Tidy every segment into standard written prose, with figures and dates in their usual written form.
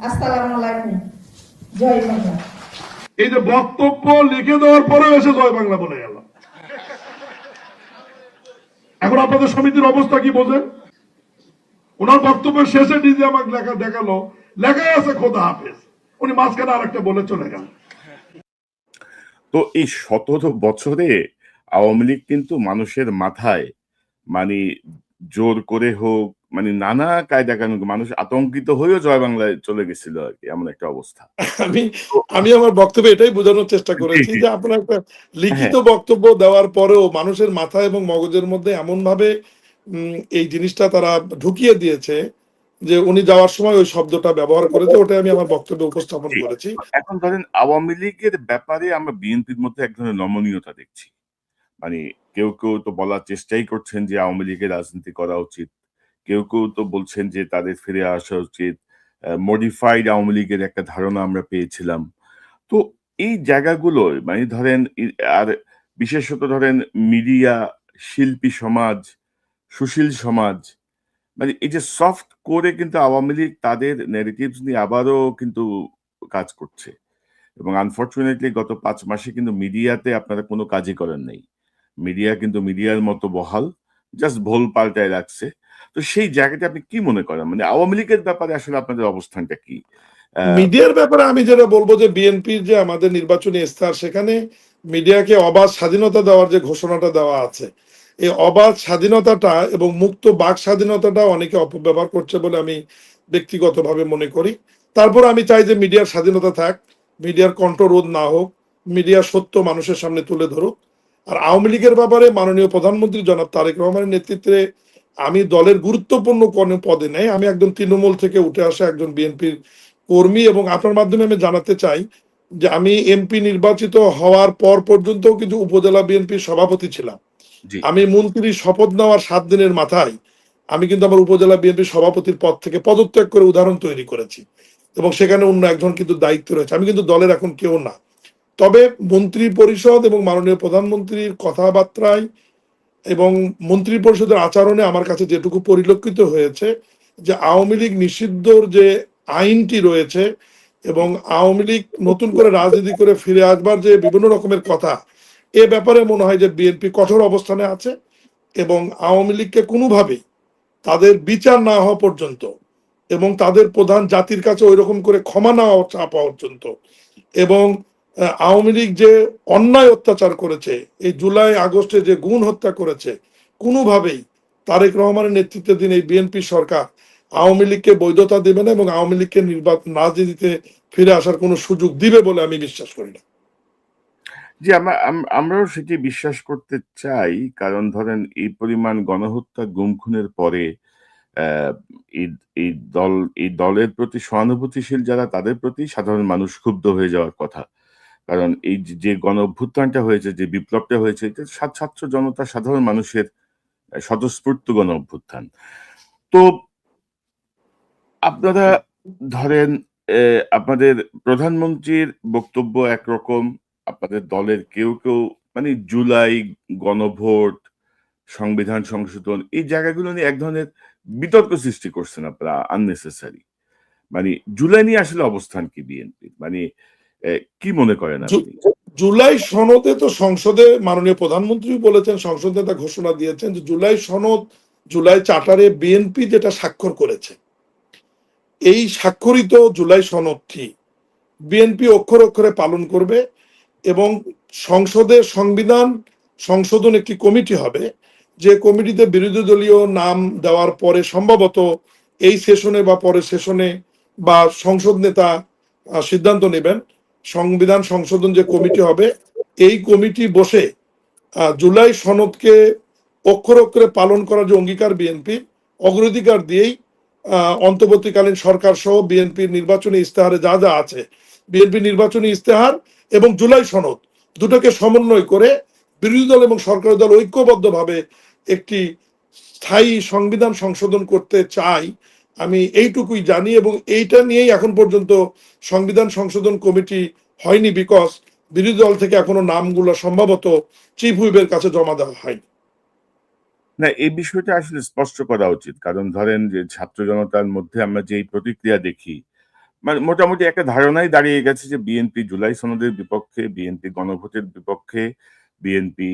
আসসালামু আলাইকুম। জয় বাংলা। এই যে বক্তব্য লিখে দেওয়ার পরে এসে জয় বাংলা বলে গেল। এখন আপনাদের সমিতির অবস্থা কি বোঝেন? ওনার বক্তব্যের শেষে ডিজি আমাকে দেখালো লেখাই আছে খোদা হাফেজ, উনি মাঝখানে আরেকটা বলে চলে গেল। তো এই 17 বছরে আওয়ামী লীগ কিন্তু মানুষের মাথায় মানে জোর করে হোক মানে নানা কায়দা কানুন মানুষ আতঙ্কিত হয়েও জয় বাংলায় চলে গেছিল আর কি, এমন একটা অবস্থা। আমি আমি আমার বক্তব্যে এটাই বোঝানোর চেষ্টা করেছি যে আপনার একটা লিখিত বক্তব্য দেওয়ার পরেও মানুষের মাথা এবং মগজের মধ্যে এমন ভাবে এই জিনিসটা তারা ঢুকিয়ে দিয়েছে যে উনি যাওয়ার সময় ওই শব্দটা ব্যবহার করেছে, ওটা আমি আমার বক্তব্যে উপস্থাপন করেছি। এখন ধরেন আওয়ামী লীগের ব্যাপারে আমরা বিএনপির মধ্যে এক ধরনের নমনীয়তা দেখছি। মানে কেউ কেউ তো বলার চেষ্টাই করছেন যে আওয়ামী লীগের রাজনীতি করা উচিত, কেউ কেউ তো বলছেন যে তাদের ফিরে আসা উচিত, মডিফাইড আওয়ামী লীগের একটা ধারণা আমরা পেয়েছিলাম। তো এই জায়গাগুলো মানে ধরেন আর বিশেষত ধরেন মিডিয়া, শিল্পী সমাজ, সুশীল সমাজ, মানে এই যে সফট করে কিন্তু আওয়ামী লীগ তাদের ন্যারেটিভস নিয়ে আবারও কিন্তু কাজ করছে। এবং আনফরচুনেটলি গত 5 মাসে কিন্তু মিডিয়াতে আপনারা কোনো কাজই করেন নাই। মিডিয়া কিন্তু মিডিয়ার মতো বহাল, জাস্ট ভোল পাল্টায় রাখছে। তো সেই জায়গাটা আপনি কি মনে করেন? মানে আওয়ামী লীগের ব্যাপারে আসলে আপনাদের অবস্থানটা কি? মিডিয়ার ব্যাপারে আমি যেটা বলবো যে বিএনপির যে আমাদের নির্বাচনী ইস্তাহার, সেখানে মিডিয়াকে অবাধ স্বাধীনতা দেওয়ার যে ঘোষণাটা দেওয়া আছে, এই অবাধ স্বাধীনতাটা এবং মুক্ত বাক স্বাধীনতাটা অনেকে অপব্যবহার করছে বলে আমি ব্যক্তিগতভাবে মনে করি। তারপর আমি চাই যে মিডিয়ার স্বাধীনতা থাক, মিডিয়ার কণ্ঠরোধ না হোক, মিডিয়া সত্য মানুষের সামনে তুলে ধরুক। আর আওয়ামী লীগের ব্যাপারে মাননীয় প্রধানমন্ত্রী জনাব তারেক রহমানের নেতৃত্বে আমি দলের গুরুত্বপূর্ণ কোনো পদে নেই, আমি একদম তৃণমূল থেকে উঠে আসা একজন বিএনপির কর্মী, এবং আপনার মাধ্যমে আমি জানাতে চাই যে আমি এমপি নির্বাচিত হওয়ার পর পর্যন্ত কিন্তু উপজেলা বিএনপির সভাপতি ছিলাম। আমি মন্ত্রী শপথ নেওয়ার 7 দিনের মাথায় আমি কিন্তু আমার উপজেলা বিএনপির সভাপতির পদ থেকে পদত্যাগ করে উদাহরণ তৈরি করেছি, এবং সেখানে অন্য একজন কিন্তু দায়িত্ব রয়েছে। আমি কিন্তু দলের এখন কেউ না। তবে মন্ত্রী পরিষদ এবং মাননীয় প্রধানমন্ত্রীর কথাবার্তায় এবং মন্ত্রী পরিষদের আচরণে আমার কাছে যেটুকু পরিলক্ষিত হয়েছে যে আওয়ামী লীগ নিষিদ্ধর যে আইনটি রয়েছে এবং আওয়ামী লীগ নতুন করে রাজনীতি করে ফিরে আসবার যে বিভিন্ন রকমের কথা, এ ব্যাপারে মনে হয় যে বিএনপি কঠোর অবস্থানে আছে এবং আওয়ামী লীগকে কোনোভাবেই তাদের বিচার না হওয়া পর্যন্ত এবং তাদের প্রধান জাতির কাছে ওই রকম করে ক্ষমা না পাওয়া পর্যন্ত, এবং আওয়ামী লীগ যে অন্যায় অত্যাচার করেছে, এই জুলাই আগস্টে যে গুণ হত্যা করেছে, কোনোভাবেই তারেক রহমানের নেতৃত্বাধীন এই বিএনপি সরকার আওয়ামী লীগকে বৈধতা দেবে না এবং আওয়ামী লীগকে নির্বাচন রাজনীতিতে ফিরে আসার কোনো সুযোগ দিবে বলে আমি বিশ্বাস করি না। জি, আমরাও সেটি বিশ্বাস করতে চাই। কারণ ধরেন এই পরিমাণ গণহত্যা, গুম খুনের পরে আহ, এই এই দলের প্রতি সহানুভূতিশীল যারা তাদের প্রতি সাধারণ মানুষ ক্ষুব্ধ হয়ে যাওয়ার কথা। কারণ এই যে গণ অভ্যুত্থানটা হয়েছে, যে বিপ্লবটা হয়েছে, এটা ছাত্র জনতা সাধারণ মানুষের স্বতঃস্ফূর্ত গণ অভ্যুত্থান। তো আপনারা ধরেন আপনাদের প্রধানমন্ত্রীর বক্তব্য একরকম, আপনাদের দলের কেউ কেউ মানে জুলাই গণভোট, সংবিধান সংশোধন এই জায়গাগুলো নিয়ে এক ধরনের বিতর্ক সৃষ্টি করছেন আপনারা আননেসেসারি। মানে জুলাই নিয়ে আসলে অবস্থান কি বিএনপির? মানে কি মনে করেন আপনি? জুলাই সনদে তো সংসদে মাননীয় প্রধানমন্ত্রী বলেছেন, সংসদে তা ঘোষণা দিয়েছেন যে জুলাই সনদ, জুলাই চার্টারে বিএনপি যেটা স্বাক্ষর করেছে, এই স্বাক্ষরিত জুলাই সনদটি বিএনপি অক্ষরে অক্ষরে পালন করবে এবং সংসদে সংবিধান সংশোধন একটি কমিটি হবে, যে কমিটিতে বিরোধী দলীয় নাম দেওয়ার পরে সম্ভবত এই সেশনে বা পরের সেশনে বা সংসদ নেতা সিদ্ধান্ত নেবেন, সংবিধান সংশোধন যে কমিটি হবে এই কমিটি বসে জুলাই সনদকে অক্ষরে অক্ষরে পালন করার যে অঙ্গীকার বিএনপি, অগ্রাধিকার দিয়েই অন্তর্বর্তীকালীন সরকার সহ বিএনপির নির্বাচনী ইস্তেহারে যা যা আছে, বিএনপি নির্বাচনী ইস্তেহার এবং জুলাই সনদ দুটোকে সমন্বয় করে বিরোধী দল এবং সরকারি দল ঐক্যবদ্ধভাবে একটি স্থায়ী সংবিধান সংশোধন করতে চাই, আমি এইটুকুই জানি। এবং এইটা নিয়েই এখন পর্যন্ত সংবিধান সংশোধন কমিটি হয়নি, বিকজ বিরোধী দল থেকে এখনো নামগুলো সম্ভবত চিফ হুইপের কাছে জমা দেওয়া হয়নি। না, এই বিষয়টা আসলে স্পষ্ট করা উচিত। কারণ ধরেন যে ছাত্র জনতার মধ্যে আমরা যে প্রতিক্রিয়া দেখি, মানে মোটামুটি একটা ধারণাই দাঁড়িয়ে গেছে যে বিএনপি জুলাই সনদের বিপক্ষে, বিএনপি গণভোটের বিপক্ষে, বিএনপি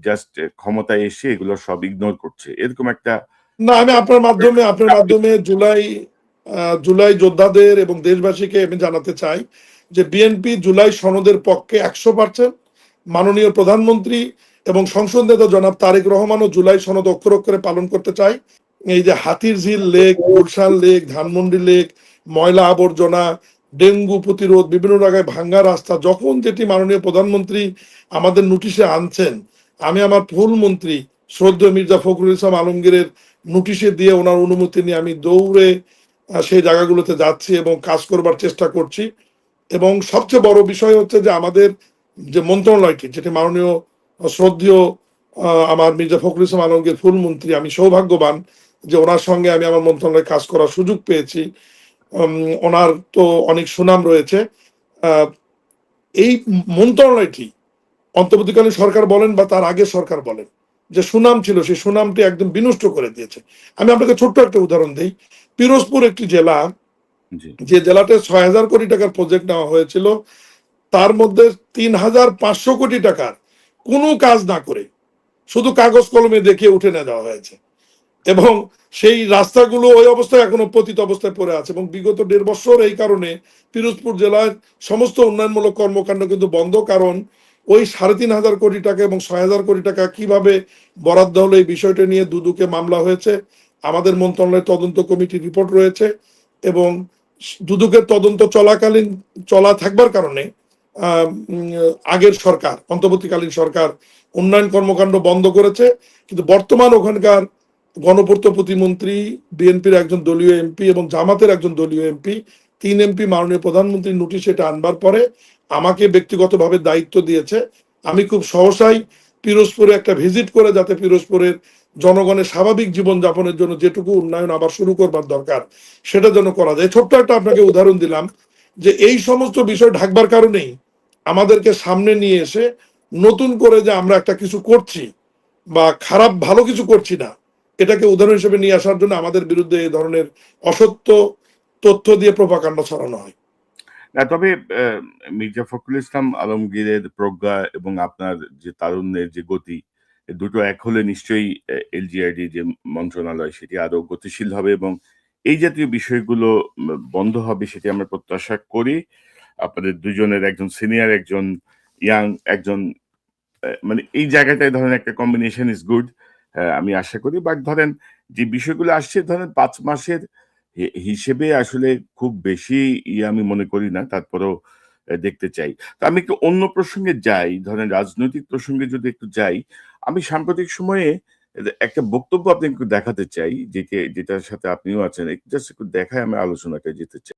জাস্ট ক্ষমতায় এসে এগুলো সব ইগনোর করছে, এরকম একটা না, আমি আপনার মাধ্যমে জুলাই যোদ্ধাদের এবং দেশবাসীকে আমি জানাতে চাই যে বিএনপি জুলাই সনদের পক্ষে 100%। মাননীয় প্রধানমন্ত্রী এবং সংসদ নেতা জনাব তারেক রহমানও জুলাই সনদ অক্ষর অক্ষরে পালন করতে চাই। এই যে Hatirjheel lake, Gulshan lake, Dhanmondi lake, ময়লা আবর্জনা, ডেঙ্গু প্রতিরোধ, বিভিন্ন জায়গায় ভাঙ্গা রাস্তা, যখন যেটি মাননীয় প্রধানমন্ত্রী আমাদের নোটিশে আনছেন, আমি আমার ফুল মন্ত্রী শ্রদ্ধেয় মির্জা ফখরুল ইসলাম আলমগীরের নোটিশে দিয়ে ওনার অনুমতি নিয়ে আমি দৌড়ে সেই জায়গাগুলোতে যাচ্ছি এবং কাজ করবার চেষ্টা করছি। এবং সবচেয়ে বড় বিষয় হচ্ছে যে আমাদের যে মন্ত্রণালয়টি, যেটি মাননীয় শ্রদ্ধেয় আমার মির্জা ফখরুল ইসলাম আলমগীর ফুল মন্ত্রী, আমি সৌভাগ্যবান যে ওনার সঙ্গে আমি আমার মন্ত্রণালয়ে কাজ করার সুযোগ পেয়েছি। ওনার তো অনেক সুনাম রয়েছে। এই মন্ত্রণালয়টি অন্তর্বর্তীকালীন সরকার বলেন বা তার আগে সরকার বলেন, যে সুনাম ছিল সেই সুনামটি একদম বিনষ্ট করে দিয়েছে। আমি আপনাকে ছোট্ট একটা উদাহরণ দিই। পিরোজপুর একটি জেলা, যে জেলাতে 6,000 কোটি টাকার প্রজেক্ট নেওয়া হয়েছিল, তার মধ্যে 3,500 কোটি টাকার কোনো কাজ না করে শুধু কাগজ কলমে দেখিয়ে উঠে নিয়ে যাওয়া হয়েছে, এবং সেই রাস্তাগুলো ওই অবস্থায় এখনো পতিত অবস্থায় পড়ে আছে। এবং বিগত 1.5 বছর এই কারণে পিরোজপুর জেলার সমস্ত উন্নয়নমূলক কর্মকাণ্ড কিন্তু বন্ধ, কারণ ওই 3,500 কোটি টাকা এবং 6,000 কোটি টাকা কিভাবে বরাদ্দ হলো এই বিষয়টা নিয়ে দুদকে মামলা হয়েছে। আমাদের মন্ত্রণালয়ের তদন্ত কমিটি রিপোর্ট রয়েছে, এবং দুদকের তদন্ত চলা থাকবার কারণে আগের সরকার, অন্তর্বর্তীকালীন সরকার উন্নয়ন কর্মকাণ্ড বন্ধ করেছে। কিন্তু বর্তমান ওখানকার গণপূর্ত প্রতিমন্ত্রী, বিএনপির একজন দলীয় এমপি এবং জামাতের একজন দলীয় এমপি, 3 এমপি মাননীয় প্রধানমন্ত্রীর নোটিশ এটা আনবার পরে আমাকে ব্যক্তিগতভাবে দায়িত্ব দিয়েছে। আমি খুব সহসাই পিরোজপুরে একটা ভিজিট করে, যাতে পিরোজপুরের জনগণের স্বাভাবিক জীবনযাপনের জন্য যেটুকু উন্নয়ন আবার শুরু করবার দরকার সেটা যেন করা যায়। ছোট্ট একটা আপনাকে উদাহরণ দিলাম যে এই সমস্ত বিষয় ঢাকবার কারণেই আমাদেরকে সামনে নিয়ে এসে নতুন করে যে আমরা একটা কিছু করছি বা ভালো কিছু করছি না, এটাকে উদাহরণ হিসেবে নিয়ে আসার জন্য আমাদের বিরুদ্ধে এই ধরনের অসত্য তথ্য দিয়ে প্রোপাগান্ডা ছড়ানো হয়। না, তবে মির্জা ফখরুল ইসলাম আলমগীরের প্রজ্ঞা এবং আপনার যে তারুণ্যের যে গতি, দুটো এক হলে নিশ্চয়ই এলজিআইডি যে মন্ত্রণালয় সেটি আরো গতিশীল হবে এবং এই জাতীয় বিষয়গুলো বন্ধ হবে, সেটি আমরা প্রত্যাশা করি। আপনাদের দুজনের, একজন সিনিয়র, একজন ইয়াং, একজন মানে এই জায়গাটায় ধরেন একটা কম্বিনেশন ইজ গুড, আমি আশা করি। বাট ধরেন যে বিষয়গুলো আসছে, ধরেন 5 মাসের হিসেবে আসলে খুব বেশি আমি মনে করি না, তারপরেও দেখতে চাই। তো আমি একটু অন্য প্রসঙ্গে যাই, ধরেন রাজনৈতিক প্রসঙ্গে যদি একটু যাই, আমি সাম্প্রতিক সময়ে একটা বক্তব্য আপনাকে একটু দেখাতে চাই, যেটার সাথে আপনিও আছেন, একটু জাস্ট একটু দেখায় আমি আলোচনাটা যেতে চাই।